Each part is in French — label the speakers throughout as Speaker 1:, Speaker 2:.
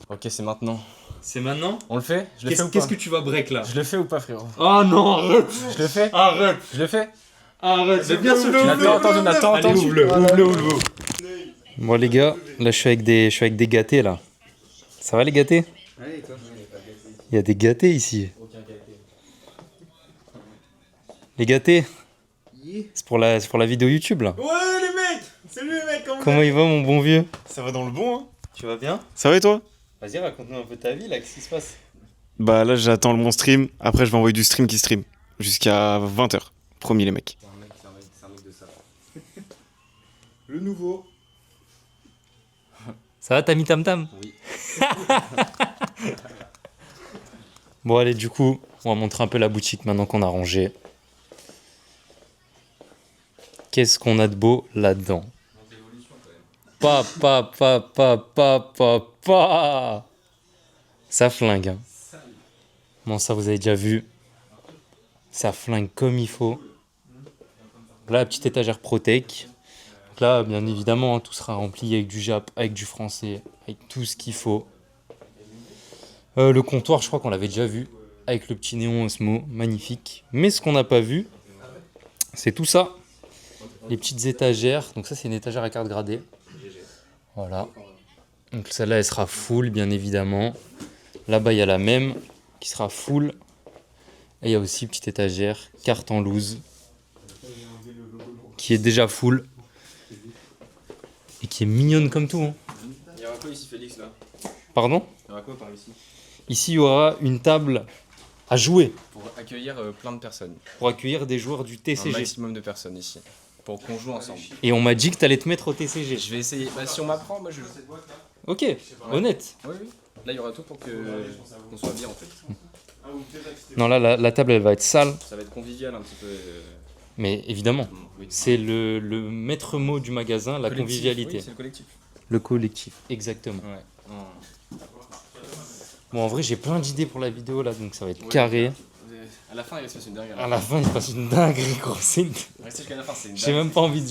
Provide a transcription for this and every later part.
Speaker 1: Ok, c'est maintenant.
Speaker 2: C'est maintenant?
Speaker 1: On le fait? Je le fais ou pas?
Speaker 2: Qu'est-ce que tu vas break là?
Speaker 1: Je le fais ou pas, frérot?
Speaker 2: Oh non, arrête!
Speaker 1: Je le fais?
Speaker 2: Arrête!
Speaker 1: Je le fais?
Speaker 2: Arrête! Mais bien sûr, tu
Speaker 1: Attends.
Speaker 2: Allez, ouvre-le.
Speaker 3: Bon les gars, là je suis avec des gâtés là. Ça va les gâtés? Il y a des gâtés ici. Les gâtés, c'est pour la vidéo YouTube là.
Speaker 2: Ouais les mecs! Salut les mecs,
Speaker 3: Comment il va mon bon vieux?
Speaker 2: Ça va dans le bon, hein?
Speaker 3: Tu vas bien?
Speaker 4: Ça va et toi?
Speaker 3: Vas-y raconte-nous un peu ta vie là, qu'est-ce qui se passe?
Speaker 4: Bah là j'attends mon stream, après je vais envoyer du stream qui stream. Jusqu'à 20h. Promis les mecs.
Speaker 1: C'est un mec de ça.
Speaker 2: Le nouveau.
Speaker 3: Ça va Tami Tam Tam?
Speaker 1: Oui.
Speaker 3: Bon allez du coup, on va montrer un peu la boutique maintenant qu'on a rangé. Qu'est-ce qu'on a de beau là-dedans? Pa. Ça flingue. Hein. Bon, ça vous avez déjà vu. Ça flingue comme il faut. Là, la petite étagère Protec. Donc là, bien évidemment, hein, tout sera rempli avec du Jap, avec du français, avec tout ce qu'il faut. Le comptoir, je crois qu'on l'avait déjà vu. Avec le petit néon Osmo, magnifique. Mais ce qu'on n'a pas vu, c'est tout ça. Les petites étagères. Donc ça, c'est une étagère à carte gradée. Voilà. Donc celle-là, elle sera full, bien évidemment. Là-bas, il y a la même qui sera full. Et il y a aussi une petite étagère, carte en loose, qui est déjà full. Et qui est mignonne comme tout. Hein.
Speaker 1: Il y aura quoi ici, Félix, là?
Speaker 3: Pardon?
Speaker 1: Il y aura quoi par ici?
Speaker 3: Ici, il y aura une table à jouer
Speaker 1: Pour accueillir plein de personnes.
Speaker 3: pour accueillir des joueurs du
Speaker 1: Un
Speaker 3: TCG.
Speaker 1: maximum de personnes ici. Pour qu'on joue ensemble.
Speaker 3: Et on m'a dit que tu allais te mettre au TCG.
Speaker 1: Je vais essayer. Bah, si on m'apprend, moi je joue.
Speaker 3: Ok, honnête.
Speaker 1: Oui. Là, il y aura tout pour qu'on soit bien en fait.
Speaker 3: Non, là, la table, elle va être sale.
Speaker 1: Ça va être convivial un petit peu.
Speaker 3: Mais évidemment,
Speaker 1: Oui.
Speaker 3: c'est le maître mot du magasin, la
Speaker 1: Collectif.
Speaker 3: convivialité.
Speaker 1: Oui, c'est le collectif.
Speaker 3: Le collectif, exactement.
Speaker 1: Ouais.
Speaker 3: Bon, en vrai, j'ai plein d'idées pour la vidéo là, donc ça va être
Speaker 1: Ouais,
Speaker 3: carré.
Speaker 1: À la fin, il va se passer une dinguerie.
Speaker 3: À la fin, il se passe une dinguerie, gros.
Speaker 1: Restez jusqu'à la fin, c'est une
Speaker 3: J'ai même pas envie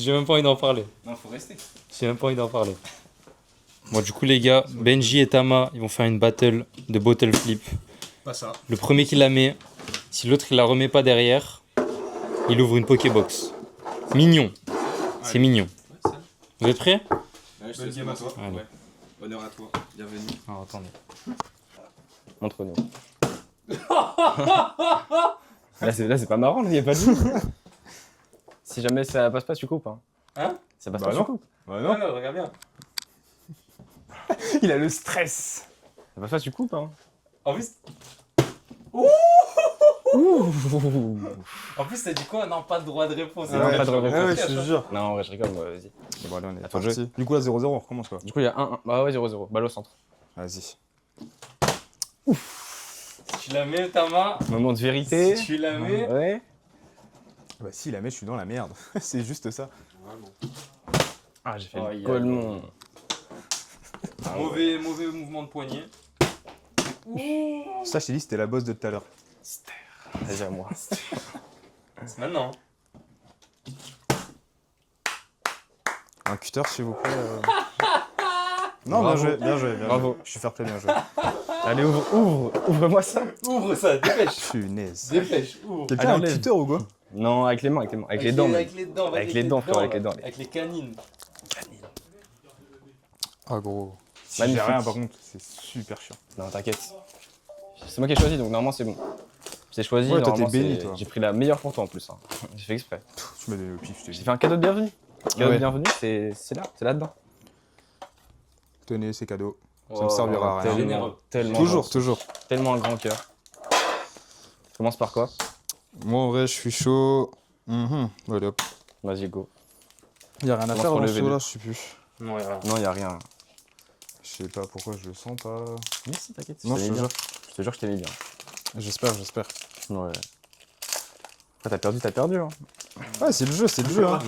Speaker 3: d'en parler.
Speaker 1: Non, faut rester.
Speaker 3: J'ai même pas envie d'en parler. Bon, du coup, les gars, Benji et Tama, ils vont faire une battle de bottle flip.
Speaker 2: Pas ça.
Speaker 3: Le premier qui la met, si l'autre il la remet pas derrière, il ouvre une Pokébox. Mignon. C'est mignon. Vous êtes prêts?
Speaker 1: Ouais,
Speaker 2: Bonne game à toi.
Speaker 3: Allez.
Speaker 1: Ouais. Honneur à toi. Bienvenue.
Speaker 3: Alors, attendez.
Speaker 1: Entre nous. Là, c'est pas marrant, il y a pas de Si jamais ça passe pas, tu coupes.
Speaker 3: Hein?
Speaker 1: Ça passe
Speaker 2: Bah
Speaker 1: pas,
Speaker 2: non.
Speaker 1: tu coupes.
Speaker 2: Bah non.
Speaker 3: regarde bien.
Speaker 2: Il a le stress.
Speaker 1: Ça passe pas, tu coupes.
Speaker 3: En plus, t'as dit quoi? Non, pas de droit de réponse.
Speaker 1: Non, pas de droit de réponse.
Speaker 2: Ouais, je te jure.
Speaker 1: Non, en vrai, je rigole, moi, vas-y.
Speaker 2: Bon, allez, on est
Speaker 1: À ton jeu.
Speaker 2: parti. Du coup, là, 0-0, on recommence quoi.
Speaker 1: Du coup, il y a 1-1. Bah ouais, 0-0. Balle au centre.
Speaker 2: Vas-y.
Speaker 3: Si tu la mets, Tama,
Speaker 1: Moment de vérité.
Speaker 3: si tu la mets.
Speaker 1: Ouais.
Speaker 2: Bah, si, la met, je suis dans la merde. C'est juste ça.
Speaker 1: Ah, j'ai fait
Speaker 3: Oh,
Speaker 1: le
Speaker 3: il y a-
Speaker 1: colmon.
Speaker 3: Mauvais mouvement de poignet.
Speaker 2: Ça, je t'ai dit, c'était la boss de tout à l'heure.
Speaker 1: Vas-y, à moi.
Speaker 3: C'est maintenant.
Speaker 2: Un cutter, s'il vous plaît. Non,
Speaker 1: Bravo.
Speaker 2: bien joué.
Speaker 1: Bravo.
Speaker 2: Je suis fair play, bien joué.
Speaker 1: Allez, ouvre-moi ça.
Speaker 3: Ouvre ça, dépêche.
Speaker 2: Punaise.
Speaker 3: Dépêche, ouvre.
Speaker 2: Quelqu'un
Speaker 1: Allez,
Speaker 2: a un
Speaker 1: enlève.
Speaker 2: cutter ou quoi?
Speaker 1: Non, avec les mains, avec les dents. même.
Speaker 3: Avec les dents, vas-y,
Speaker 1: Avec les dents, frérot, avec les dents.
Speaker 3: Avec les canines.
Speaker 2: Ah, gros. Si
Speaker 1: Magnifique.
Speaker 2: j'ai rien, par contre, c'est super chiant.
Speaker 1: Non, t'inquiète. C'est moi qui ai choisi, donc normalement c'est bon. J'ai choisi,
Speaker 2: Ouais, toi,
Speaker 1: normalement
Speaker 2: t'es béni,
Speaker 1: c'est-
Speaker 2: toi.
Speaker 1: J'ai pris la meilleure pour toi en plus. J'ai fait exprès.
Speaker 2: Tu m'as donné le pif, je te
Speaker 1: J'ai
Speaker 2: dis.
Speaker 1: fait un cadeau de bienvenue. Cadeau
Speaker 2: Ouais.
Speaker 1: de bienvenue, c'est là-dedans.
Speaker 2: Tenez, c'est cadeau. Ça
Speaker 3: Oh,
Speaker 2: me servira à rien.
Speaker 3: généreux.
Speaker 1: Tellement
Speaker 2: Toujours.
Speaker 1: Tellement un grand cœur. Tu commences par quoi?
Speaker 2: Moi, en vrai, je suis chaud. Allez, hop.
Speaker 1: Vas-y, go.
Speaker 2: Y'a rien à
Speaker 1: Commence
Speaker 2: faire
Speaker 1: par
Speaker 2: dans
Speaker 1: le
Speaker 2: ce
Speaker 1: V2.
Speaker 2: là, je sais plus.
Speaker 3: Non, y a rien.
Speaker 1: Non, y a rien.
Speaker 2: Je sais pas pourquoi je le sens pas.
Speaker 1: Mais si, t'inquiète.
Speaker 2: Non, je te jure.
Speaker 1: Je te jure que je t'ai mis bien.
Speaker 2: J'espère.
Speaker 1: Ouais. Après, t'as perdu. Hein.
Speaker 2: Ouais, c'est le jeu, hein.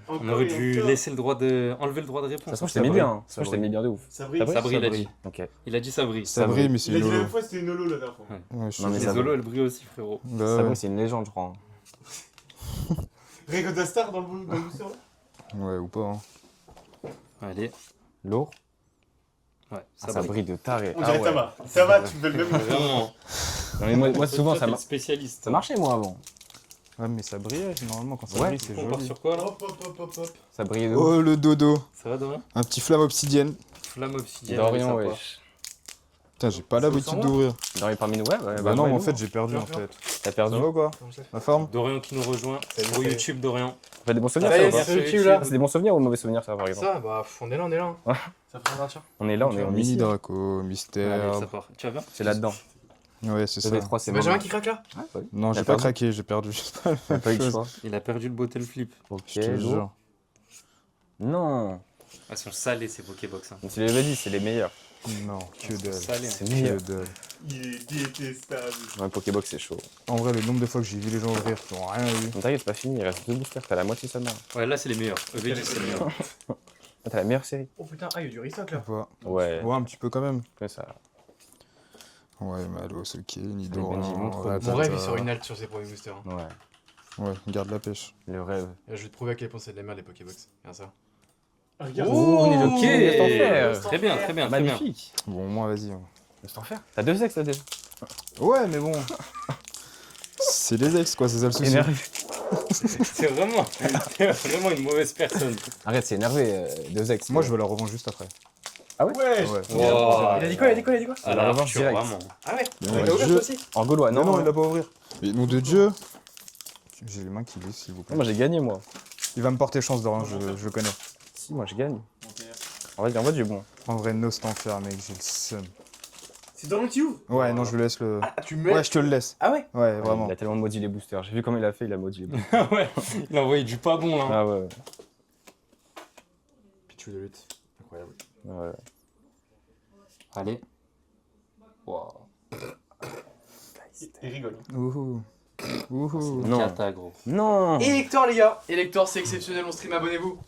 Speaker 3: On aurait dû laisser le droit de. Enlever le droit de réponse.
Speaker 1: De toute façon, je t'ai mis bien. Hein. De toute façon, je t'ai mis bien de ouf.
Speaker 5: Ça brille.
Speaker 3: Sabri, il a dit.
Speaker 1: Ok.
Speaker 3: Il a dit ça brille.
Speaker 2: Ça brille, mais c'est
Speaker 5: Il a dit
Speaker 2: une
Speaker 5: la
Speaker 2: holo.
Speaker 5: même fois, c'était une holo la dernière fois.
Speaker 2: Ouais, je
Speaker 1: Non, mais
Speaker 2: suis
Speaker 1: ça
Speaker 3: Les holos, elles brillent aussi, frérot.
Speaker 2: Bah,
Speaker 1: Ça
Speaker 2: ouais.
Speaker 1: c'est une légende, je crois.
Speaker 5: Rico Star dans le booster là.
Speaker 2: Ouais, ou pas. Hein.
Speaker 3: Allez.
Speaker 1: Lourd.
Speaker 3: Ouais,
Speaker 1: Ça brille de taré.
Speaker 4: On dirait
Speaker 1: ouais.
Speaker 4: Tama. Tama, tu me fais le même.
Speaker 3: Vraiment.
Speaker 1: Non, mais moi souvent, ça,
Speaker 3: spécialiste.
Speaker 1: ça marchait, moi, avant.
Speaker 2: Ouais, mais ça brillait, normalement, quand ça
Speaker 1: Ouais.
Speaker 2: brille, c'est
Speaker 3: On part
Speaker 2: joli.
Speaker 3: sur quoi là?
Speaker 4: Hop, hop, hop, hop, hop.
Speaker 1: Ça brillait de ouf.
Speaker 2: Oh, le dodo.
Speaker 3: Ça va Dorian?
Speaker 2: Un petit flamme obsidienne.
Speaker 3: Flamme obsidienne.
Speaker 1: Dorian,
Speaker 3: allez, ça
Speaker 1: ouais.
Speaker 2: Putain, j'ai pas l'habitude d'ouvrir.
Speaker 1: Dorian parmi nous, ouais.
Speaker 2: Bah non, mais en
Speaker 1: nous.
Speaker 2: fait, j'ai perdu, en
Speaker 4: Viens,
Speaker 2: fait.
Speaker 1: T'as
Speaker 2: Ça
Speaker 1: perdu.
Speaker 2: va ou quoi? La forme?
Speaker 3: part. Dorian qui nous rejoint sur
Speaker 4: salut.
Speaker 3: YouTube, Dorian.
Speaker 1: Ça fait des bons souvenirs,
Speaker 4: Ça y
Speaker 1: ça,
Speaker 4: est,
Speaker 1: ou pas
Speaker 4: sur YouTube, là.
Speaker 1: C'est des bons souvenirs ou mauvais souvenirs, ça, par exemple?
Speaker 4: Ça, bah, on est là, on est là. Ça fait un tiens.
Speaker 1: On est là, on est en
Speaker 2: Mini
Speaker 1: mini.
Speaker 2: Draco,
Speaker 3: Allez,
Speaker 2: mystère.
Speaker 3: ça part. Tu vas bien?
Speaker 1: C'est là-dedans.
Speaker 2: Ouais, c'est ça.
Speaker 1: Le V3, c'est
Speaker 4: C'est Benjamin
Speaker 1: vraiment.
Speaker 4: qui craque là?
Speaker 1: Ouais, bah oui.
Speaker 2: Non,
Speaker 1: T'as
Speaker 2: j'ai pas
Speaker 1: perdu.
Speaker 2: craqué, j'ai perdu.
Speaker 1: T'as pas eu le choix.
Speaker 3: Il a perdu le bottle flip.
Speaker 1: Ok,
Speaker 2: Je te jure.
Speaker 1: Non.
Speaker 3: Elles sont salées ces Pokébox. Hein.
Speaker 1: Tu l'avais dit, c'est les meilleurs.
Speaker 2: Non, que dalle.
Speaker 3: Salées.
Speaker 1: C'est
Speaker 2: Que
Speaker 1: meilleur.
Speaker 2: dalle.
Speaker 4: Il est détestable.
Speaker 1: Ouais, Pokébox, c'est chaud.
Speaker 2: En vrai, le nombre de fois que j'ai vu les gens ouvrir qui ont rien eu.
Speaker 1: Mais t'inquiète, c'est pas fini, il reste 2 boosters, t'as la moitié seulement.
Speaker 3: Ouais, là c'est les meilleurs. EVG c'est les meilleurs.
Speaker 1: Ah, t'as la meilleure série.
Speaker 4: Oh putain, il y a du restock là.
Speaker 1: Ouais,
Speaker 2: Ouais, un petit peu quand même.
Speaker 1: comme ça.
Speaker 2: Ouais, Malo, ok,
Speaker 1: Benji,
Speaker 2: Nido.
Speaker 1: montre.
Speaker 4: Mon rêve, il sort une halte sur ces premiers boosters. Hein.
Speaker 1: Ouais,
Speaker 2: Ouais, garde la pêche.
Speaker 1: le rêve.
Speaker 4: Et je vais te prouver à quel point c'est de la merde les Pokébox. Regarde ça.
Speaker 1: Oh, on est le
Speaker 3: Ok.
Speaker 1: king, laisse-t'en faire.
Speaker 3: Très bien, très bien, très bien.
Speaker 1: Magnifique.
Speaker 2: Bon, moi, vas-y.
Speaker 1: Laisse-t'en faire. T'as 2 ex là déjà.
Speaker 2: Ouais, mais bon. C'est les ex, quoi, c'est ça le souci.
Speaker 1: Énervé.
Speaker 3: C'est vraiment une mauvaise personne.
Speaker 1: Arrête, c'est énervé, 2 ex.
Speaker 2: Moi, je veux la revanche juste après.
Speaker 4: Ouais.
Speaker 2: Ouais.
Speaker 3: Wow.
Speaker 4: Il a dit quoi, il a dit quoi, il a dit quoi?
Speaker 3: À
Speaker 1: la
Speaker 3: la
Speaker 1: revanche
Speaker 3: revanche
Speaker 1: directe.
Speaker 3: vraiment.
Speaker 4: Ah ouais.
Speaker 2: Ouais,
Speaker 4: Il a ouvert
Speaker 2: je-
Speaker 4: toi aussi.
Speaker 1: En gaulois,
Speaker 2: Non,
Speaker 1: non.
Speaker 2: non, il l'a pas ouvrir. Mais nom de Dieu. J'ai les mains qui glissent, s'il vous plaît.
Speaker 1: Non, moi j'ai gagné, moi.
Speaker 2: Il va me porter chance de rien, je le connais.
Speaker 1: Si, moi je gagne. Envoie du bon.
Speaker 2: En vrai, no c'est enfer, mec, j'ai le seum.
Speaker 4: C'est dans qui ouvre?
Speaker 2: Ouais, non, je le laisse le.
Speaker 4: Ah, tu me mets.
Speaker 2: Ouais, je te le laisse.
Speaker 4: Ah ouais?
Speaker 2: Ouais, vraiment.
Speaker 1: Il a tellement maudit les boosters. J'ai vu comment il a fait, il a maudit les boosters.
Speaker 3: Ouais, il a envoyé du pas bon là.
Speaker 1: Ah ouais.
Speaker 4: Pichou de lutte. Incroyable.
Speaker 1: Ouais.
Speaker 3: Allez. Wow.
Speaker 4: Il rigole.
Speaker 2: Ouhou. Ouhou.
Speaker 1: Non.
Speaker 3: Cata gros.
Speaker 1: Non.
Speaker 4: Elector les gars. Elector c'est exceptionnel, on stream, abonnez-vous.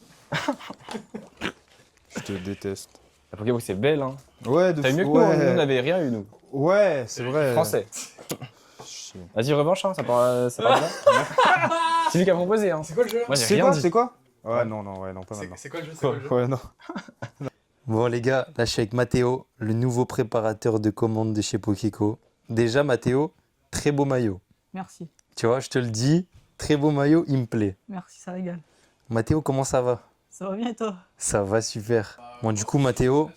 Speaker 2: Je te déteste.
Speaker 1: La Pokébox c'est belle, hein.
Speaker 2: Ouais, de
Speaker 1: T'as eu mieux que nous,
Speaker 2: ouais.
Speaker 1: hein. Nous on n'avait rien eu, nous.
Speaker 2: Ouais, c'est vrai.
Speaker 1: Français.
Speaker 2: Chier.
Speaker 1: Vas-y, revanche, hein, ça part là. C'est lui qui a proposé, hein.
Speaker 4: C'est quoi le jeu?
Speaker 1: Moi j'ai
Speaker 2: C'est
Speaker 1: rien
Speaker 2: quoi?
Speaker 1: dit.
Speaker 2: C'est quoi? Ouais, non, non, ouais, non, pas maintenant.
Speaker 4: C'est quoi le jeu? C'est quoi le jeu?
Speaker 2: Ouais, non.
Speaker 3: Bon les gars, là je suis avec Mathéo, le nouveau préparateur de commandes de chez Pokéco. Déjà Mathéo, très beau maillot.
Speaker 5: Merci,
Speaker 3: Tu vois, je te le dis, très beau maillot, il me plaît.
Speaker 5: merci, ça régale.
Speaker 3: Mathéo, comment ça va?
Speaker 5: Ça va bien et toi?
Speaker 3: Ça va super. Bon du coup Mathéo,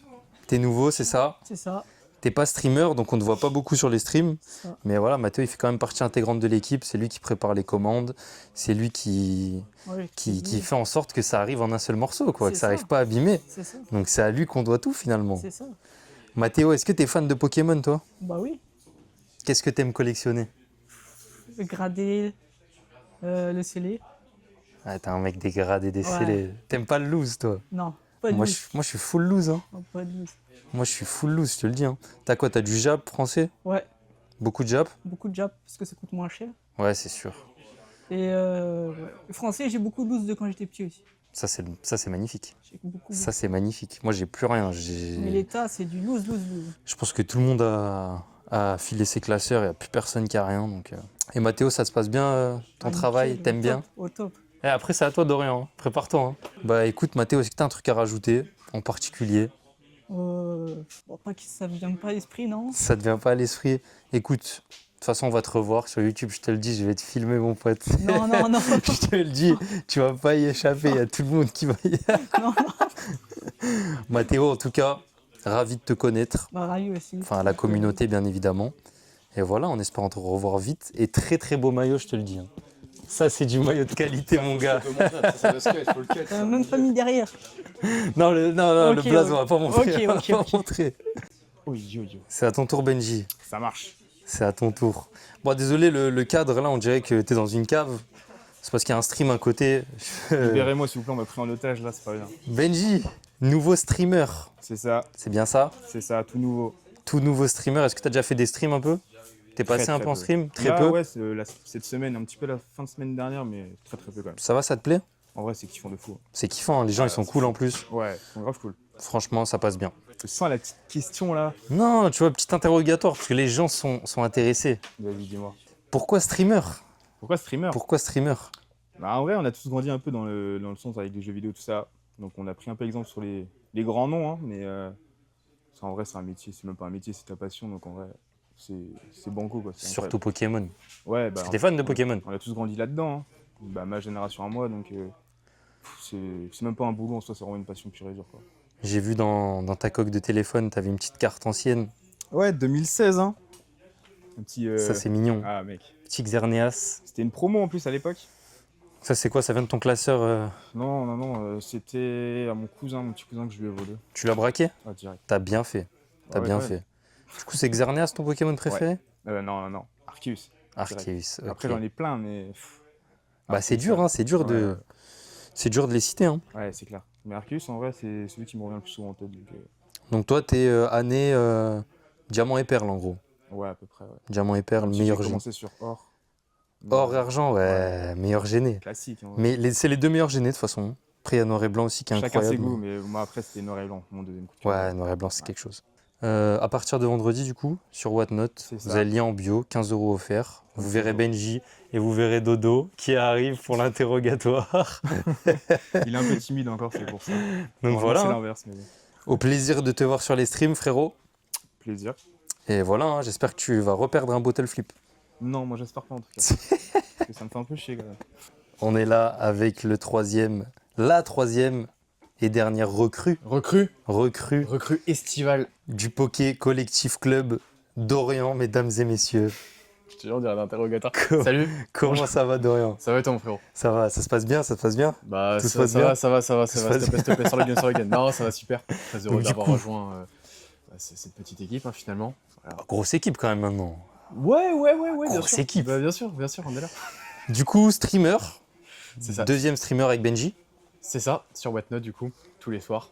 Speaker 3: t'es nouveau, c'est ça?
Speaker 5: C'est ça,
Speaker 3: T'es pas streamer, donc on ne te voit pas beaucoup sur les streams.
Speaker 5: c'est ça.
Speaker 3: Mais voilà, Mathéo, il fait quand même partie intégrante de l'équipe. C'est lui qui prépare les commandes. C'est lui qui
Speaker 5: Ouais,
Speaker 3: fait en sorte que ça arrive en un seul morceau, quoi.
Speaker 5: C'est
Speaker 3: Que ça
Speaker 5: ça.
Speaker 3: arrive pas abîmé.
Speaker 5: C'est ça,
Speaker 3: Donc c'est à lui qu'on doit tout, finalement.
Speaker 5: c'est ça.
Speaker 3: Mathéo, est-ce que t'es fan de Pokémon, toi?
Speaker 5: Bah oui,
Speaker 3: Qu'est-ce que t'aimes collectionner?
Speaker 5: le gradé, le scellé.
Speaker 3: Ah, t'es un mec dégradé, décelé. T'aimes pas le loose, toi?
Speaker 5: Non, pas de
Speaker 3: Moi,
Speaker 5: loose.
Speaker 3: je suis full loose, hein.
Speaker 5: Non, pas de loose.
Speaker 3: Moi, je suis full loose, je te le dis, hein. T'as quoi? T'as du Jap français?
Speaker 5: Ouais,
Speaker 3: Beaucoup de Jap?
Speaker 5: beaucoup de jab parce que ça coûte moins cher.
Speaker 3: Ouais, c'est sûr.
Speaker 5: Et ouais. Le français, j'ai beaucoup de loose de quand j'étais petit aussi.
Speaker 3: Ça, c'est magnifique.
Speaker 5: J'ai beaucoup.
Speaker 3: Ça, c'est magnifique. Moi, j'ai plus rien.
Speaker 5: Mais l'état, c'est du loose, loose, loose.
Speaker 3: Je pense que tout le monde a filé ses classeurs, il n'y a plus personne qui a rien. Donc, Et Mathéo, ça se passe bien ton
Speaker 5: Ah,
Speaker 3: travail?
Speaker 5: nickel,
Speaker 3: T'aimes
Speaker 5: au
Speaker 3: bien?
Speaker 5: top, Au top.
Speaker 3: Et après, c'est à toi, Dorian. Hein. Prépare-toi. Hein. Bah écoute, Mathéo, est-ce que tu as un truc à rajouter en particulier?
Speaker 5: Bon, pas que ça ne vient pas à l'esprit, non?
Speaker 3: Ça te vient pas à l'esprit? Écoute, de toute façon, on va te revoir sur YouTube, je te le dis, je vais te filmer, mon pote.
Speaker 5: Non, non, non.
Speaker 3: Je te le dis, tu vas pas y échapper, il y a tout le monde qui va y
Speaker 5: non, non.
Speaker 3: Mathéo, en tout cas, ravi de te connaître.
Speaker 5: Bah, ravi aussi.
Speaker 3: Enfin, la communauté, bien évidemment. Et voilà, en espérant te revoir vite. Et très très beau maillot, je te le dis. Hein. Ça, c'est du maillot de qualité, mon gars.
Speaker 5: Même famille derrière.
Speaker 3: Non, non,
Speaker 5: Ok,
Speaker 3: le blaze,
Speaker 5: ok.
Speaker 3: on va pas montrer.
Speaker 5: Ok,
Speaker 3: on va
Speaker 5: ok,
Speaker 3: pas
Speaker 5: ok.
Speaker 3: montrer. C'est à ton tour, Benji.
Speaker 2: Ça marche.
Speaker 3: C'est à ton tour. Bon, désolé, le cadre, là, on dirait que t'es dans une cave. C'est parce qu'il y a un stream à côté.
Speaker 2: Libérez-moi, s'il vous plaît, on m'a pris en otage, là, c'est pas bien.
Speaker 3: Benji, nouveau streamer.
Speaker 2: C'est ça,
Speaker 3: C'est bien ça?
Speaker 2: tout nouveau.
Speaker 3: Tout nouveau streamer. Est-ce que t'as déjà fait des streams un peu? T'es passé
Speaker 2: Très,
Speaker 3: un
Speaker 2: très
Speaker 3: peu en
Speaker 2: peu.
Speaker 3: stream? Très
Speaker 2: Là,
Speaker 3: peu.
Speaker 2: Ouais, cette semaine, un petit peu la fin de semaine dernière, mais très très peu quand même.
Speaker 3: Ça va, ça te plaît?
Speaker 2: En vrai, c'est kiffant de fou.
Speaker 3: C'est kiffant, hein, les gens ils sont cool en plus.
Speaker 2: Ouais, ils sont grave cool.
Speaker 3: Franchement, ça passe bien.
Speaker 2: Je sens la petite question là.
Speaker 3: Non, tu vois, petit interrogatoire, parce que les gens sont intéressés.
Speaker 2: Vas-y, dis-moi.
Speaker 3: Pourquoi streamer?
Speaker 2: Pourquoi streamer?
Speaker 3: Pourquoi streamer?
Speaker 2: Bah, en vrai, on a tous grandi un peu dans le sens avec les jeux vidéo, tout ça. Donc on a pris un peu exemple sur les grands noms, hein, mais En vrai, c'est un métier, c'est même pas un métier, c'est ta passion, donc en vrai, c'est banco quoi. C'est
Speaker 3: Surtout Pokémon.
Speaker 2: incroyable. Ouais,
Speaker 3: Parce que t'es fan de Pokémon.
Speaker 2: On a tous grandi là-dedans, hein. Bah, ma génération à moi, donc c'est même pas un boulot en soi, c'est vraiment une passion pure et dure quoi.
Speaker 3: J'ai vu dans ta coque de téléphone, t'avais une petite carte ancienne.
Speaker 2: Ouais, 2016, hein. Un petit.
Speaker 3: Ça, c'est mignon.
Speaker 2: Ah, mec.
Speaker 3: Petit Xerneas.
Speaker 2: C'était une promo en plus à l'époque.
Speaker 3: Ça, c'est quoi? Ça vient de ton classeur
Speaker 2: Non, c'était à mon petit cousin que je lui ai volé.
Speaker 3: Tu l'as braqué?
Speaker 2: Ah, direct.
Speaker 3: T'as bien fait. T'as
Speaker 2: Ouais,
Speaker 3: bien
Speaker 2: ouais.
Speaker 3: fait. Du coup, c'est Xerneas ton Pokémon préféré?
Speaker 2: Non, Arceus.
Speaker 3: Arceus. Ok.
Speaker 2: Après, j'en ai plein, mais.
Speaker 3: Bah, c'est dur, hein. C'est dur de.
Speaker 2: Ouais.
Speaker 3: C'est dur de les citer, hein.
Speaker 2: Ouais, c'est clair. Mais Arceus, en vrai, c'est celui qui me revient le plus souvent en tête.
Speaker 3: Donc, toi, t'es année diamant et perle, en gros.
Speaker 2: Ouais, à peu près. Ouais.
Speaker 3: Diamant et perle,
Speaker 2: J'ai
Speaker 3: meilleur gêné.
Speaker 2: commencé sur or.
Speaker 3: Or et argent, ouais, meilleur gêné.
Speaker 2: Classique. Hein,
Speaker 3: Mais c'est les deux meilleurs gênés, de toute façon. Après, il y a noir et blanc aussi qui est
Speaker 2: chacun ses
Speaker 3: incroyable.
Speaker 2: goûts, mais moi, après, c'était noir et blanc, mon deuxième coup de cœur.
Speaker 3: Ouais, noir et blanc, c'est quelque chose. À partir de vendredi, du coup, sur Whatnot,
Speaker 2: C'est
Speaker 3: vous
Speaker 2: ça.
Speaker 3: avez le lien en bio, 15 € offerts. Vous verrez Benji et vous verrez Dodo qui arrive pour l'interrogatoire.
Speaker 2: Il est un peu timide encore, c'est pour ça.
Speaker 3: Donc
Speaker 2: Normalement,
Speaker 3: voilà,
Speaker 2: C'est
Speaker 3: hein.
Speaker 2: l'inverse, mais bon.
Speaker 3: Au plaisir de te voir sur les streams, frérot.
Speaker 2: Plaisir.
Speaker 3: Et voilà, hein, j'espère que tu vas reperdre un bottle flip.
Speaker 2: Non, moi, j'espère pas en tout cas. Parce que ça me fait un peu chier quand même.
Speaker 3: On est là avec la troisième et dernière recrue
Speaker 1: Recrue estivale.
Speaker 3: du Poké Collectif Club d'Orient, mesdames et messieurs.
Speaker 1: Je te jure, on dirait un interrogateur.
Speaker 3: Co-
Speaker 1: Salut,
Speaker 3: Comment ça va, Dorian?
Speaker 1: ça va et toi, mon frérot?
Speaker 3: Ça va, ça se passe bien, ça se passe bien?
Speaker 1: Bah,
Speaker 3: Tout se
Speaker 1: ça,
Speaker 3: passe
Speaker 1: ça
Speaker 3: bien
Speaker 1: va, ça va, ça va,
Speaker 3: Tout
Speaker 1: ça
Speaker 3: se
Speaker 1: va.
Speaker 3: passe
Speaker 1: S'il te plaît, sur le game, sur le game. Non, ça va super. Très heureux
Speaker 3: Donc, du
Speaker 1: d'avoir
Speaker 3: coup-
Speaker 1: rejoint cette petite équipe, hein, finalement. Voilà.
Speaker 3: Grosse équipe quand même maintenant.
Speaker 1: Ouais, bien
Speaker 3: Grosse
Speaker 1: sûr.
Speaker 3: équipe.
Speaker 1: Bah, bien sûr, on est là.
Speaker 3: Du coup, streamer,
Speaker 1: C'est ça.
Speaker 3: deuxième streamer avec Benji.
Speaker 1: C'est ça, sur Whatnot, du coup, tous les soirs.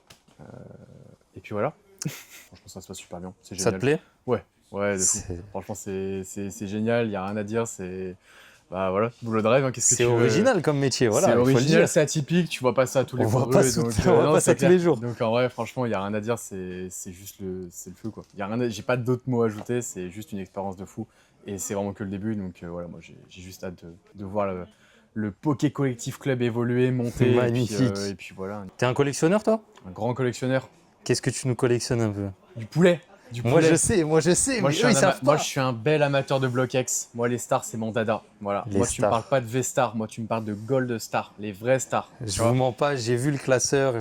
Speaker 1: Et puis voilà. Franchement, ça se passe super bien. C'est génial.
Speaker 3: Ça te plaît?
Speaker 1: Ouais, de fou.
Speaker 3: C'est
Speaker 1: Franchement, c'est génial, il n'y a rien à dire. C'est. Bah voilà, boulot de rêve, hein, qu'est-ce que
Speaker 3: c'est
Speaker 1: tu veux.
Speaker 3: original comme métier, voilà,
Speaker 1: C'est
Speaker 3: il faut le
Speaker 1: original,
Speaker 3: dire.
Speaker 1: c'est atypique, tu vois pas ça tous les
Speaker 3: On
Speaker 1: jours.
Speaker 3: voit pas ça- on voit pas ça tous les jours.
Speaker 1: Donc en vrai, franchement, il n'y a rien à dire, c'est juste le feu quoi. Y a rien j'ai pas d'autres mots à ajouter, c'est juste une expérience de fou. Et c'est vraiment que le début, donc voilà, moi j'ai juste hâte de voir le Poké Collectif Club évoluer, monter.
Speaker 3: Magnifique.
Speaker 1: Et puis voilà,
Speaker 3: T'es un collectionneur, toi?
Speaker 1: un grand collectionneur.
Speaker 3: Qu'est-ce que tu nous collectionnes un peu?
Speaker 1: Du poulet. Du
Speaker 3: Moi
Speaker 1: poulet.
Speaker 3: je sais,
Speaker 1: Moi,
Speaker 3: mais
Speaker 1: je suis
Speaker 3: eux, ils
Speaker 1: un
Speaker 3: savent
Speaker 1: moi,
Speaker 3: pas.
Speaker 1: je suis un bel amateur de Block X. Moi, les stars, c'est mon dada. Voilà.
Speaker 3: Les
Speaker 1: Moi, tu me
Speaker 3: stars.
Speaker 1: parles pas de V-Star. Moi, tu me parles de Gold Star. Les vrais stars.
Speaker 3: Je
Speaker 1: Tu vois.
Speaker 3: vous mens pas, j'ai vu le classeur,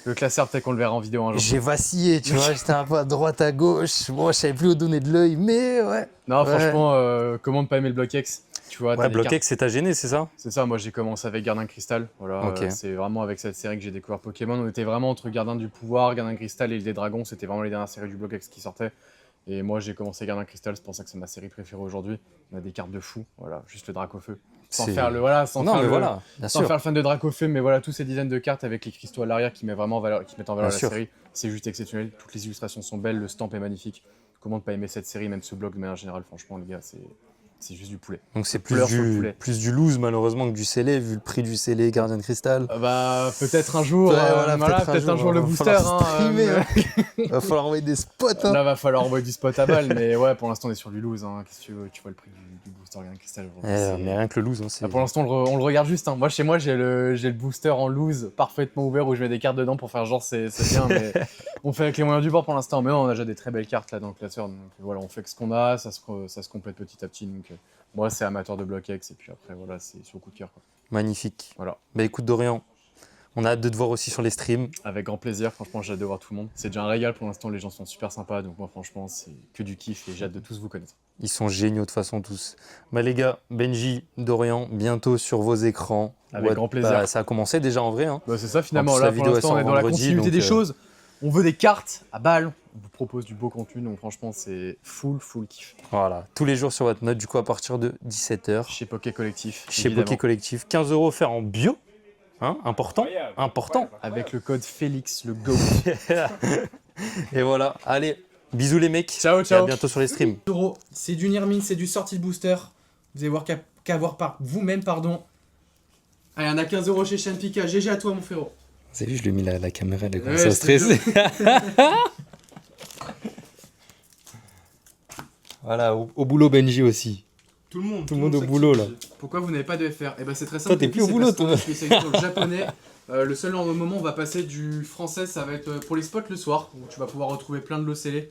Speaker 1: Le classeur, peut-être qu'on le verra en vidéo un jour.
Speaker 3: j'ai vacillé, tu vois, j'étais un peu à droite, à gauche. Bon, je savais plus où donner de l'œil, mais ouais.
Speaker 1: Non,
Speaker 3: Ouais.
Speaker 1: franchement, comment ne pas aimer le Block X? Tu vois, t'as
Speaker 3: Ouais,
Speaker 1: des
Speaker 3: Block
Speaker 1: cartes.
Speaker 3: X, c'est ta gêné, c'est ça?
Speaker 1: C'est ça, moi j'ai commencé avec Gardien Cristal. Voilà,
Speaker 3: Ok.
Speaker 1: c'est vraiment avec cette série que j'ai découvert Pokémon. On était vraiment entre Gardien du Pouvoir, Gardien Cristal et des Dragons. C'était vraiment les dernières séries du Block X qui sortaient. Et moi j'ai commencé Gardien Cristal, c'est pour ça que c'est ma série préférée aujourd'hui. On a des cartes de fou, voilà, juste le Dracofeu. Sans
Speaker 3: C'est-
Speaker 1: faire le voilà, sans
Speaker 3: Non,
Speaker 1: faire
Speaker 3: mais
Speaker 1: le,
Speaker 3: voilà, bien
Speaker 1: sans
Speaker 3: sûr.
Speaker 1: faire le fan de Dracofeu, mais voilà, tous ces dizaines de cartes avec les cristaux à l'arrière qui mettent vraiment en valeur, qui mettent en valeur
Speaker 3: Bien
Speaker 1: la
Speaker 3: sûr.
Speaker 1: série. C'est juste exceptionnel. Toutes les illustrations sont belles, le stamp est magnifique. Comment ne pas aimer cette série, même ce bloc de manière générale, franchement les gars, c'est juste du poulet.
Speaker 3: Donc c'est
Speaker 1: Fleur sur le poulet.
Speaker 3: plus du loose malheureusement que du scellé, vu le prix du scellé Gardien de Cristal.
Speaker 1: Bah peut-être un jour,
Speaker 3: Ouais, voilà,
Speaker 1: peut-être un jour le
Speaker 3: va
Speaker 1: booster.
Speaker 3: falloir
Speaker 1: hein,
Speaker 3: streamer, hein. Va falloir envoyer des spots. Hein.
Speaker 1: Là va falloir envoyer du spot à balle, mais ouais pour l'instant on est sur du loose. Hein. Qu'est-ce que tu veux, tu vois le prix du booster Gardien Cristal aujourd'hui.
Speaker 3: Mais rien que le loose, hein, c'est...
Speaker 1: Là, pour l'instant on le regarde juste. Hein. Moi chez moi j'ai le booster en loose parfaitement ouvert où je mets des cartes dedans pour faire genre c'est bien, mais on fait avec les moyens du bord pour l'instant. Mais non, on a déjà des très belles cartes là dans le classeur, donc voilà on fait que ce qu'on a, ça se complète petit à petit. Donc moi c'est amateur de Block X et puis après voilà c'est sur coup de cœur. Quoi.
Speaker 3: Magnifique.
Speaker 1: Voilà.
Speaker 3: Bah écoute Dorian, on a hâte de te voir aussi sur les streams.
Speaker 1: Avec grand plaisir, franchement j'ai hâte de voir tout le monde. C'est déjà un régal pour l'instant, les gens sont super sympas, donc moi franchement c'est que du kiff et j'ai hâte de tous vous connaître.
Speaker 3: Ils sont géniaux de toute façon tous. Bah les gars, Benji, Dorian, bientôt sur vos écrans.
Speaker 1: Avec grand plaisir.
Speaker 3: Bah, ça a commencé déjà en vrai. Hein.
Speaker 1: Bah c'est ça finalement,
Speaker 3: En plus,
Speaker 1: là
Speaker 3: la
Speaker 1: pour
Speaker 3: vidéo, elle
Speaker 1: l'instant
Speaker 3: sort
Speaker 1: on est dans la
Speaker 3: vendredi,
Speaker 1: continuité
Speaker 3: donc,
Speaker 1: des choses. On veut des cartes à balles, on vous propose du beau contenu, donc franchement c'est full kiff.
Speaker 3: Voilà, tous les jours sur Whatnot, du coup à partir de 17h.
Speaker 1: Chez Poké Collectif,
Speaker 3: Chez
Speaker 1: évidemment.
Speaker 3: Poké Collectif, 15 € offerts en bio. Hein, important, important.
Speaker 1: Avec le code Félix, le GO.
Speaker 3: Et voilà, allez, bisous les mecs.
Speaker 1: Ciao,
Speaker 3: Et à
Speaker 1: ciao.
Speaker 3: bientôt sur les streams.
Speaker 6: Euros. C'est du Nirmin, c'est du sortie de booster. Vous allez voir qu'à voir par vous-même, pardon. Allez, on a 15 € chez Shanpika. GG à toi, mon frérot.
Speaker 3: Vous avez vu, je lui ai mis la caméra, elle
Speaker 6: commence à stresser.
Speaker 3: Voilà, au boulot Benji aussi.
Speaker 6: Tout le monde.
Speaker 3: Tout le monde au boulot là.
Speaker 6: Pourquoi vous n'avez pas de FR? Eh ben c'est très simple.
Speaker 3: Toi, t'es plus au
Speaker 6: c'est
Speaker 3: boulot,
Speaker 6: parce qu'on
Speaker 3: toi.
Speaker 6: est spécialisé dans le japonais. Le seul moment où on va passer du français, ça va être pour les spots le soir, où tu vas pouvoir retrouver plein de locellés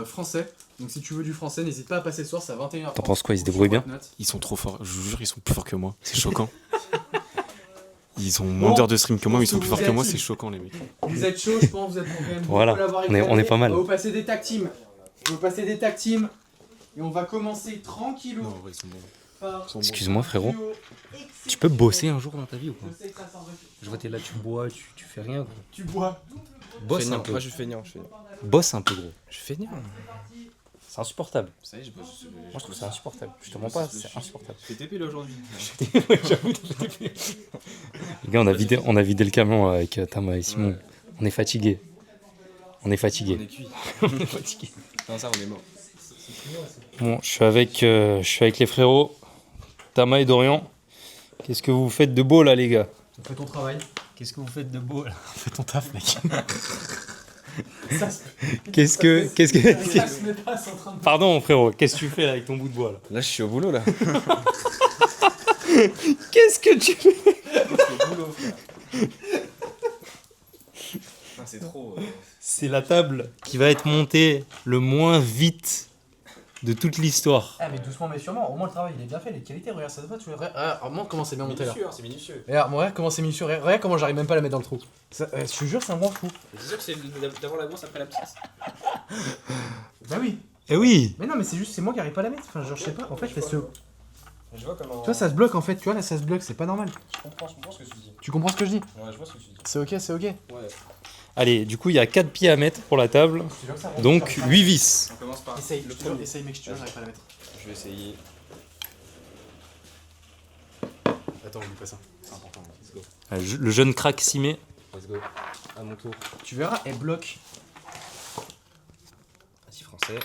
Speaker 6: français. Donc si tu veux du français, n'hésite pas à passer le soir, c'est à 21h30.
Speaker 3: T'en penses quoi, ils se débrouillent bien?
Speaker 4: Ils sont trop forts. Je vous jure, ils sont plus forts que moi. C'est choquant. Ils ont moins d'heures de stream que moi, mais ils sont plus forts que moi. C'est choquant, les mecs.
Speaker 6: Vous êtes chaud, je pense, vous êtes quand même
Speaker 3: Voilà,
Speaker 6: beaucoup à l'avoir
Speaker 3: on est
Speaker 6: éclaté.
Speaker 3: pas mal.
Speaker 6: On va vous passer des tag teams. On va vous passer des tag teams. Et on va commencer tranquillou.
Speaker 4: Non, en vrai, ils sont bons.
Speaker 6: par
Speaker 4: Ils sont bons.
Speaker 3: Excuse-moi, frérot.
Speaker 6: duo
Speaker 3: Tu peux bosser un jour dans ta vie ou pas?
Speaker 6: Je sais que ça semble-
Speaker 3: Je vois, t'es là, tu bois, tu fais rien. Gros.
Speaker 6: Tu bois.
Speaker 3: Bosse un peu.
Speaker 2: Moi, je suis feignant.
Speaker 3: Bosse un peu, gros.
Speaker 2: Je suis feignant.
Speaker 3: C'est insupportable.
Speaker 2: Ça y est, je bosse.
Speaker 3: Moi, je trouve ça insupportable. Je te mens pas, c'est insupportable.
Speaker 2: Je fais TP là aujourd'hui.
Speaker 3: Les gars, on a vidé le camion avec Tama et Simon. On est fatigué. On est fatigué.
Speaker 2: On est cuit.
Speaker 3: On est fatigué.
Speaker 2: Sans ça, on est mort.
Speaker 3: Bon, je suis avec les frérots, Tama et Dorian. Qu'est-ce que vous faites de beau là, les gars?
Speaker 6: Fais ton travail.
Speaker 3: Qu'est-ce que vous faites de beau là?
Speaker 1: Fais ton taf, mec.
Speaker 3: Qu'est-ce que.
Speaker 6: Ça se met pas, c'est en train de...
Speaker 3: Pardon, frérot, qu'est-ce que tu fais là avec ton bout de bois là?
Speaker 2: Là, je suis au boulot là.
Speaker 3: Qu'est-ce que tu fais?
Speaker 2: C'est trop.
Speaker 3: C'est la table qui va être montée le moins vite de toute l'histoire.
Speaker 6: Ah mais doucement mais sûrement, au moins le travail il est bien fait, les qualités, regarde ça se voit, tu vois. Regarde moi comment c'est bien monté là.
Speaker 2: C'est minutieux.
Speaker 6: Regarde comment c'est minutieux, regarde comment j'arrive même pas à la mettre dans le trou. Ça, je te jure c'est un bon fou.
Speaker 2: C'est sûr que c'est d'avoir la grosse après la petite.
Speaker 6: Bah oui.
Speaker 3: Eh oui!
Speaker 6: Mais non mais c'est juste c'est moi qui arrive pas à la mettre, enfin genre je sais pas, en fait je fais ce... Tu
Speaker 2: Je vois comment.
Speaker 6: vois ça se bloque en fait, tu vois là ça se bloque, c'est pas normal.
Speaker 2: Je comprends ce que tu dis.
Speaker 6: Tu comprends ce que je dis?
Speaker 2: Ouais, je vois ce que tu dis.
Speaker 6: C'est ok, c'est ok.
Speaker 2: Ouais.
Speaker 3: Allez, du coup, il y a 4 pieds à mettre pour la table. Donc 8 vis.
Speaker 2: On commence par.
Speaker 6: Essaye,
Speaker 2: le
Speaker 6: je te jure,
Speaker 2: premier.
Speaker 6: essaye mec, je te jure j'arrive pas à la mettre.
Speaker 2: Je vais essayer.
Speaker 6: Attends, oublie pas ça, c'est important.
Speaker 2: Let's go.
Speaker 3: Le jeune crack s'y met.
Speaker 2: Let's go. À mon tour.
Speaker 6: Tu verras, elle bloque.
Speaker 2: Vas-y, français.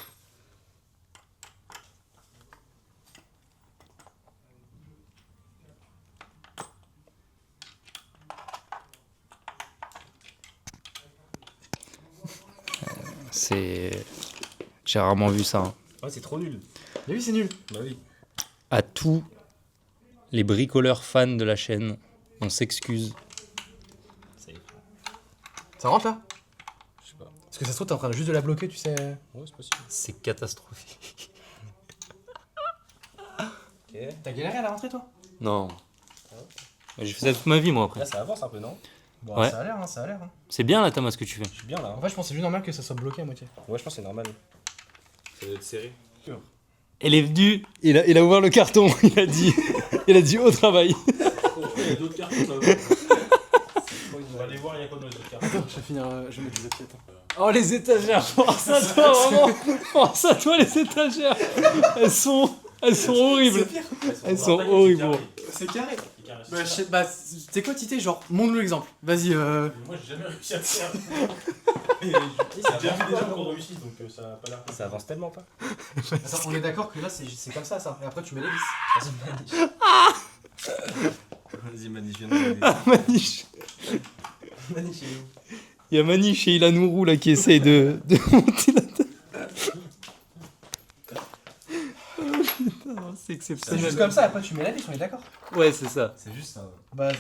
Speaker 3: C'est. J'ai rarement vu ça. Hein.
Speaker 2: Ouais, c'est trop nul.
Speaker 6: Mais oui c'est nul.
Speaker 2: Bah oui.
Speaker 3: À tous les bricoleurs fans de la chaîne, on s'excuse.
Speaker 2: Ça y est.
Speaker 6: Ça rentre là?
Speaker 2: Je sais pas.
Speaker 6: Parce que ça se trouve t'es en train de juste de la bloquer tu sais.
Speaker 2: Ouais, c'est possible.
Speaker 3: C'est catastrophique.
Speaker 2: Ok.
Speaker 6: T'as galéré à la rentrée toi?
Speaker 3: Non. J'ai fait ça toute ma vie, moi, après.
Speaker 2: Là, ça avance un peu, non?
Speaker 6: Bon
Speaker 3: Ouais.
Speaker 6: ça a l'air hein, ça a l'air hein.
Speaker 3: C'est bien, là, Thomas, ce que tu fais.
Speaker 2: Je suis bien là.
Speaker 6: En fait je pense que c'est juste normal que ça soit bloqué à moitié.
Speaker 2: Ouais, je pense que c'est normal. Ça doit être serré.
Speaker 3: Elle est venue, il a ouvert le carton, il a dit au travail.
Speaker 2: Il y a d'autres cartons là-bas. On va aller voir, il y a quoi dans les autres cartons.
Speaker 6: Je vais finir, je vais mettre des assiettes.
Speaker 3: Oh, les étagères, pense à toi, vraiment. Pense à toi, les étagères. Elles sont horribles. Elles sont horribles.
Speaker 6: C'est carré. Bah, c'est quoi Tité, genre, montre-nous l'exemple. Vas-y,
Speaker 7: Moi j'ai jamais réussi à le faire. Et j'ai déjà vu des gens qui ont réussi donc ça a pas l'air.
Speaker 2: Ça avance tellement pas.
Speaker 6: Attends, on est d'accord que là c'est comme ça. Et après tu mets les vis.
Speaker 2: Vas-y, Maniche, viens nous aider.
Speaker 3: Maniche.
Speaker 2: Maniche, il est où?
Speaker 3: Il y a Maniche et Ilanourou là qui essayent de monter la table. Oh, putain, c'est
Speaker 6: C'est
Speaker 3: exceptionnel.
Speaker 6: juste comme ça, après tu mets la vis, on est d'accord.
Speaker 3: Ouais, c'est ça.
Speaker 2: C'est juste ça.
Speaker 6: Bah,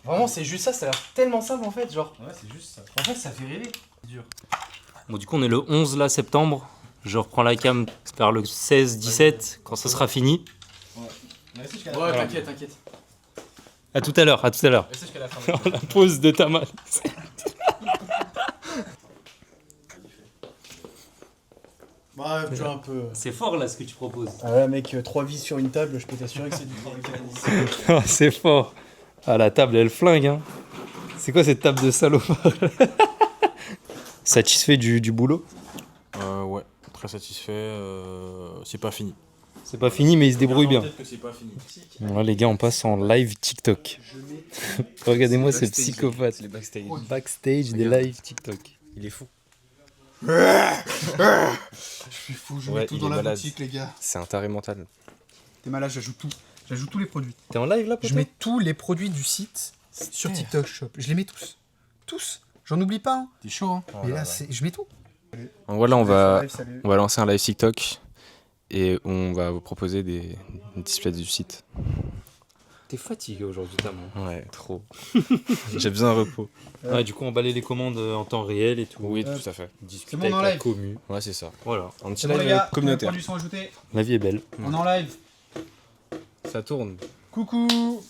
Speaker 6: vraiment c'est juste ça a l'air tellement simple en fait, genre.
Speaker 2: Ouais, c'est juste ça.
Speaker 6: En fait ça fait rêver.
Speaker 3: Bon, du coup, on est le 11 là, septembre. Je reprends la cam vers le 16-17 quand ça sera fini.
Speaker 6: Ouais, t'inquiète.
Speaker 3: À tout à l'heure, à tout à l'heure.
Speaker 6: Restez jusqu'à la fin.
Speaker 3: La pause de Tamas.
Speaker 6: Bah, tu vois un peu.
Speaker 3: C'est fort là ce que tu proposes.
Speaker 6: Ah ouais, mec, 3 vis sur une table, je peux t'assurer que c'est du travail canalisé.
Speaker 3: Ah, c'est fort. Ah, la table, elle flingue. Hein. C'est quoi cette table de salopard là? Satisfait du boulot?
Speaker 4: Ouais, très satisfait. C'est pas fini.
Speaker 3: C'est pas fini, mais il se débrouille bien.
Speaker 7: Peut-être que c'est pas fini.
Speaker 3: Bon, là, les gars, on passe en live TikTok. Regardez-moi ce
Speaker 2: Backstage,
Speaker 3: psychopathe.
Speaker 2: C'est les backstage.
Speaker 3: Backstage des
Speaker 2: Regarde.
Speaker 3: live TikTok.
Speaker 2: Il est fou.
Speaker 8: Je suis fou, je
Speaker 2: Ouais,
Speaker 8: mets tout
Speaker 2: il
Speaker 8: dans
Speaker 2: est
Speaker 8: la
Speaker 2: malade.
Speaker 8: boutique, les gars.
Speaker 2: C'est un taré mental.
Speaker 8: T'es malade, j'ajoute tout. J'ajoute tous les produits.
Speaker 3: T'es en live là,
Speaker 8: Je mets tous les produits du site sur TikTok Shop. Je les mets tous. Tous. J'en oublie pas. Hein.
Speaker 6: T'es chaud, hein.
Speaker 8: Mais là, je mets tout.
Speaker 2: Donc voilà, on va
Speaker 8: Salut.
Speaker 2: lancer un live TikTok et on va vous proposer des displays du site.
Speaker 3: T'es fatigué aujourd'hui, Tamon.
Speaker 4: Ouais, trop. J'ai besoin de repos.
Speaker 3: Ouais, du coup, emballer les commandes en temps réel et tout.
Speaker 4: Oui, tout à fait.
Speaker 3: Discuter
Speaker 8: bon, on
Speaker 3: avec la
Speaker 8: live.
Speaker 3: commu.
Speaker 4: Ouais, c'est ça.
Speaker 3: Voilà.
Speaker 4: Un petit
Speaker 8: Bon, les
Speaker 4: live
Speaker 8: gars,
Speaker 4: communautaire.
Speaker 8: on a du son ajouté.
Speaker 3: La vie est belle.
Speaker 8: On est en live.
Speaker 4: Ça tourne.
Speaker 8: Coucou.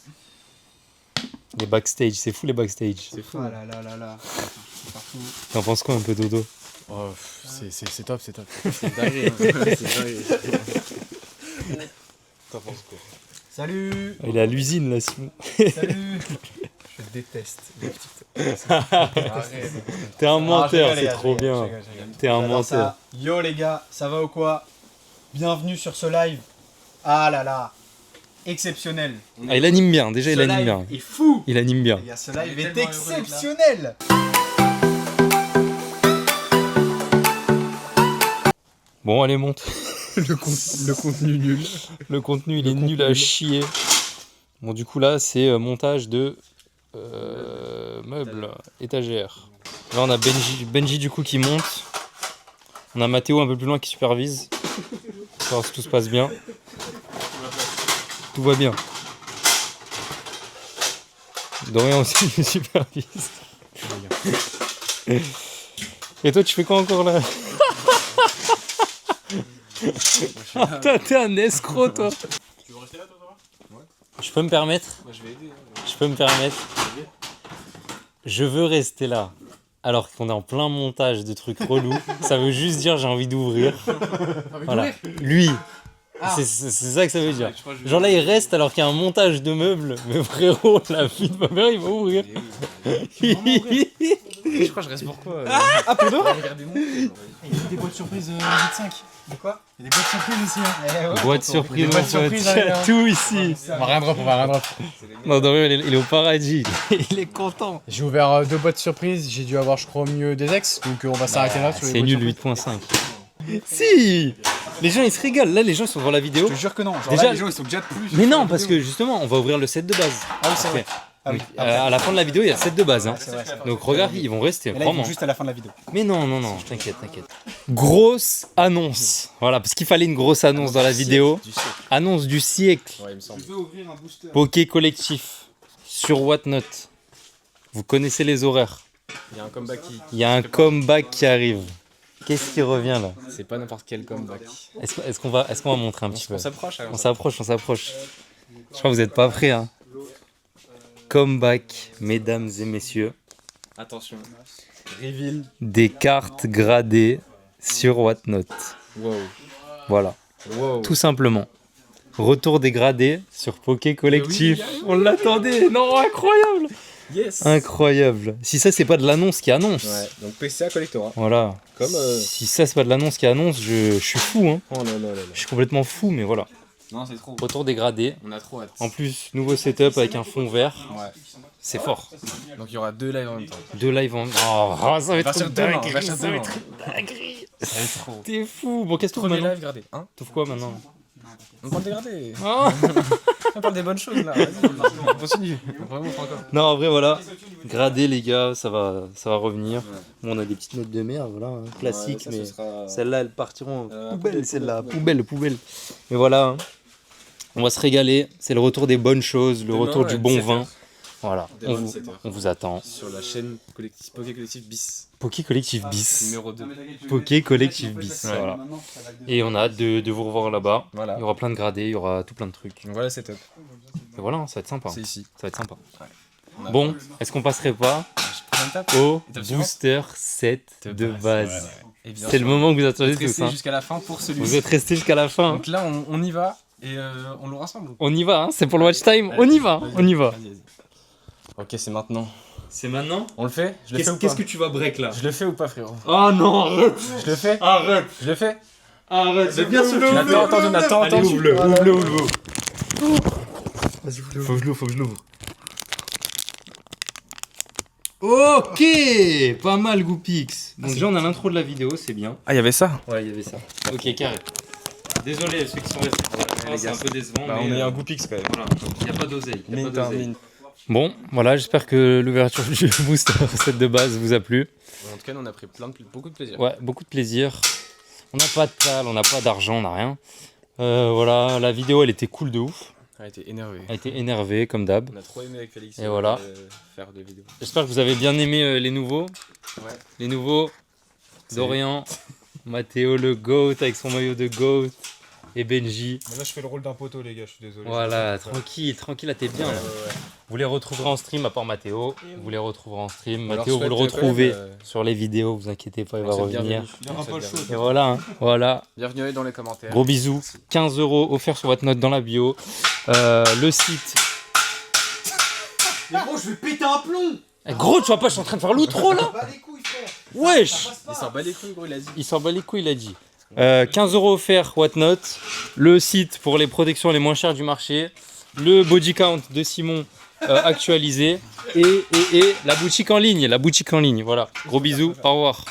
Speaker 3: Les backstage, c'est fou les backstage.
Speaker 4: C'est fou.
Speaker 8: Ah là là là là. C'est partout.
Speaker 3: T'en penses quoi un peu, Dodo?
Speaker 1: Oh, c'est top, c'est top.
Speaker 4: C'est dingue. C'est dingue. T'en penses quoi?
Speaker 8: Salut.
Speaker 3: Il est à l'usine là, Simon.
Speaker 8: Salut. Je déteste les petites. Arrête.
Speaker 3: T'es un
Speaker 8: Ah, je
Speaker 3: menteur,
Speaker 8: rigole, les
Speaker 3: c'est
Speaker 8: gars,
Speaker 3: trop
Speaker 8: je rigole,
Speaker 3: bien.
Speaker 8: je rigole, je rigole.
Speaker 3: T'es un
Speaker 8: J'adore
Speaker 3: menteur.
Speaker 8: ça. Yo les gars, ça va ou quoi? Bienvenue sur ce live. Ah là là. Exceptionnel.
Speaker 3: Ah, il anime bien, déjà
Speaker 8: Ce
Speaker 3: il anime
Speaker 8: live
Speaker 3: bien.
Speaker 8: est fou.
Speaker 3: Il anime bien.
Speaker 8: Les gars, ce live est exceptionnel.
Speaker 3: Bon, allez, monte.
Speaker 1: Le contenu nul.
Speaker 3: Le contenu, il est nul à chier. Bon, du coup, là, c'est montage de meubles, étagères. Là, on a Benji, du coup, qui monte. On a Mathéo un peu plus loin qui supervise. Pour voir si tout se passe bien. Tout va bien. Dorian aussi qui supervise. Et toi, tu fais quoi encore là? T'es un escroc, toi.
Speaker 7: Tu veux rester là, toi, ça va?
Speaker 3: Je peux me permettre?
Speaker 4: Moi, je vais aider.
Speaker 3: Je peux me permettre? Je veux rester là. Alors qu'on est en plein montage de trucs relous. Ça veut juste dire j'ai envie d'ouvrir. Voilà. Lui. C'est ça que ça veut dire. Genre là il reste alors qu'il y a un montage de meubles. Mais frérot, la vie de ma mère il va ouvrir.
Speaker 4: Je crois que je reste pour quoi
Speaker 8: Ah, pour de vrai.
Speaker 4: Regardez-moi.
Speaker 1: Il y a des boîtes surprises 5.
Speaker 8: De quoi?
Speaker 1: Il y a des boîtes surprises aussi. Hein.
Speaker 3: Boîte surprise,
Speaker 1: Des
Speaker 3: mon
Speaker 1: boîtes surprises,
Speaker 3: pote.
Speaker 1: hein.
Speaker 3: Tout ici.
Speaker 1: On va rien drop, on va rien drop.
Speaker 3: Non, Dorian il est au paradis. Il est content.
Speaker 1: J'ai ouvert 2 boîtes surprises, j'ai dû avoir je crois au mieux des ex, donc on va s'arrêter là sur les
Speaker 3: C'est
Speaker 1: boîtes
Speaker 3: nul
Speaker 1: surprises.
Speaker 3: 8.5. Si. Les gens ils se régalent. Là les gens sont devant la vidéo.
Speaker 8: Je te jure que non. Genre
Speaker 3: Déjà-
Speaker 8: là, les gens ils sont déjà plus.
Speaker 3: Mais non, parce que justement, on va ouvrir le set de base.
Speaker 8: Ah oui, c'est vrai. Ah oui.
Speaker 3: Donc, à la fin de la vidéo, il y a le set de base. Hein.
Speaker 8: C'est vrai, c'est vrai.
Speaker 3: Donc regarde, ils vont rester,
Speaker 8: Et là, ils
Speaker 3: vraiment.
Speaker 8: vont juste à la fin de la vidéo.
Speaker 3: Mais non, t'inquiète. Grosse annonce. Voilà, parce qu'il fallait une grosse annonce dans la vidéo. Annonce du siècle.
Speaker 4: Ouais, il me semble.
Speaker 8: veux ouvrir un booster.
Speaker 3: Poké collectif sur Whatnot. Vous connaissez les horaires.
Speaker 4: Il y a un comeback qui.
Speaker 3: Il y a un comeback qui arrive. Qu'est-ce qui revient là?
Speaker 4: C'est pas n'importe quel comeback.
Speaker 3: Est-ce qu'on va montrer un petit peu?
Speaker 4: On s'approche alors.
Speaker 3: On s'approche. Je crois que vous n'êtes pas prêts. Hein. Comeback, mesdames et messieurs.
Speaker 4: Attention. Reveal.
Speaker 3: Des cartes gradées sur Whatnot.
Speaker 4: Wow.
Speaker 3: Voilà,
Speaker 4: Wow.
Speaker 3: tout simplement. Retour des gradés sur Poké Collectif. On l'attendait. Non, incroyable.
Speaker 4: Yes.
Speaker 3: Incroyable. Si ça, c'est pas de l'annonce qui annonce.
Speaker 4: Ouais, donc PCA Collectora.
Speaker 3: Voilà.
Speaker 4: Comme.
Speaker 3: Si ça, c'est pas de l'annonce qui annonce, je suis fou. Hein.
Speaker 4: Oh là là là là.
Speaker 3: Je suis complètement fou, mais voilà.
Speaker 4: Non, c'est trop.
Speaker 3: Retour des gradés.
Speaker 4: On a trop hâte.
Speaker 3: En plus, nouveau setup avec un fond vert.
Speaker 4: Ouais.
Speaker 3: C'est fort.
Speaker 4: Donc il y aura 2 lives en même temps.
Speaker 3: 2 lives en. Oh, ça va être
Speaker 4: Version
Speaker 3: une
Speaker 4: demain,
Speaker 3: dinguerie.
Speaker 4: version
Speaker 3: Ça va
Speaker 4: demain.
Speaker 3: être une dinguerie.
Speaker 4: Ça va être trop.
Speaker 3: T'es fou. Bon, qu'est-ce que tu
Speaker 4: Premier
Speaker 3: maintenant?
Speaker 4: live gradé. Hein?
Speaker 3: T'ouvres quoi maintenant?
Speaker 4: On parle dégradé.
Speaker 3: Ah.
Speaker 4: On parle des bonnes choses là. Vas-y, on continue. On remonte encore.
Speaker 3: Non, en vrai, voilà. Gradé, les gars, ça va revenir. Bon, on a des petites notes de merde, voilà, hein, classiques, mais celles-là, elles partiront poubelle, celle-là, poubelle. Mais voilà, hein. On va se régaler. C'est le retour des bonnes choses, le
Speaker 4: Demain,
Speaker 3: retour du
Speaker 4: à
Speaker 3: bon
Speaker 4: 17h.
Speaker 3: vin. Voilà,
Speaker 4: Demain, 17h.
Speaker 3: on vous attend.
Speaker 4: Sur la chaîne Poké Collectif bis.
Speaker 3: Poké Collectif bis.
Speaker 4: Numéro 2.
Speaker 3: Poké Collectif bis, voilà. Et on a hâte de vous revoir là-bas.
Speaker 4: Voilà.
Speaker 3: Il y aura plein de gradés, il y aura tout plein de trucs.
Speaker 4: Donc voilà, c'est top.
Speaker 3: Et voilà, hein, ça va être sympa.
Speaker 4: C'est ici.
Speaker 3: Ça va être sympa.
Speaker 4: On a-
Speaker 3: Bon, est-ce qu'on passerait pas
Speaker 4: Prochaine étape.
Speaker 3: au
Speaker 4: Étape suivante.
Speaker 3: booster set de base?
Speaker 4: Et bien
Speaker 3: C'est le
Speaker 4: sûr,
Speaker 3: moment que vous attendez
Speaker 4: on est
Speaker 3: tous.
Speaker 4: resté
Speaker 3: Hein.
Speaker 4: jusqu'à la fin pour
Speaker 3: Vous
Speaker 4: celui-ci.
Speaker 3: êtes restés jusqu'à la fin.
Speaker 4: Donc là, on y va et on l'ouvre ensemble.
Speaker 3: On y va, hein, c'est pour le watch time. On y va, on y va.
Speaker 4: Vas-y. Ok, c'est maintenant.
Speaker 3: C'est maintenant.
Speaker 4: On le fait? Je le fais ou pas?
Speaker 3: Qu'est-ce que tu vas break là?
Speaker 4: Je le fais ou pas, frérot?
Speaker 3: Oh non, arrête.
Speaker 4: Je le fais?
Speaker 3: Arrête.
Speaker 4: Je le fais?
Speaker 3: Arrête. C'est bien sûr.
Speaker 4: Attends, Jonathan,
Speaker 3: Allez,
Speaker 4: attends.
Speaker 3: ouvre-le. Vas-y, ouvre-le. Faut que je l'ouvre. Ok, pas mal Goupix. Donc déjà on a l'intro de la vidéo, c'est bien.
Speaker 4: Ah, il y avait ça?
Speaker 3: Ouais, il y avait ça. Ok, carré. Désolé ceux qui sont restés.
Speaker 4: les
Speaker 3: C'est
Speaker 4: gars.
Speaker 3: un peu décevant,
Speaker 4: Bah,
Speaker 3: mais
Speaker 4: on est un Goupix quand même.
Speaker 3: voilà, il n'y a pas d'oseille. y a pas
Speaker 4: Mint, hein,
Speaker 3: d'oseille.
Speaker 4: mint.
Speaker 3: Bon, voilà, j'espère que l'ouverture du booster set de base vous a plu.
Speaker 4: En tout cas, on a pris beaucoup de plaisir.
Speaker 3: Ouais, beaucoup de plaisir. On n'a pas de salle, on n'a pas d'argent, on n'a rien. Voilà, la vidéo elle était cool de ouf.
Speaker 4: a été énervé.
Speaker 3: a été énervé comme d'hab.
Speaker 4: On a trop aimé avec Félix
Speaker 3: Et voilà.
Speaker 4: faire des vidéos.
Speaker 3: J'espère que vous avez bien aimé les nouveaux.
Speaker 4: Ouais.
Speaker 3: Les nouveaux, Dorian, Mathéo le GOAT avec son maillot de GOAT et Benji.
Speaker 8: Là, je fais le rôle d'un poteau, les gars, je suis désolé.
Speaker 3: Voilà, tranquille, là t'es bien. Là. Vous les retrouverez en stream à part Mathéo. Vous les retrouverez en stream.
Speaker 4: On leur
Speaker 3: Mathéo, vous le
Speaker 4: souhaite
Speaker 3: retrouvez
Speaker 4: quand même,
Speaker 3: sur les vidéos, vous inquiétez pas, il va
Speaker 4: c'est
Speaker 3: revenir.
Speaker 4: bienvenu.
Speaker 8: Il aura pas le choix.
Speaker 3: Et voilà, hein, voilà.
Speaker 4: Bienvenue dans les commentaires.
Speaker 3: Gros bisous. 15 € offerts sur votre note dans la bio. Le site.
Speaker 8: Mais gros, je vais péter un plomb.
Speaker 3: Eh, gros, tu vois pas, je suis en train de faire l'outro là.
Speaker 8: Bah les couilles, frère.
Speaker 3: Wesh.
Speaker 4: Il s'en bat les couilles, gros, il a dit.
Speaker 3: Il s'en bat les couilles, il a dit. 15 € offerts, Whatnot. Le site pour les protections les moins chères du marché. Le body count de Simon actualisé. Et la boutique en ligne. Voilà. Gros bisous. Au revoir.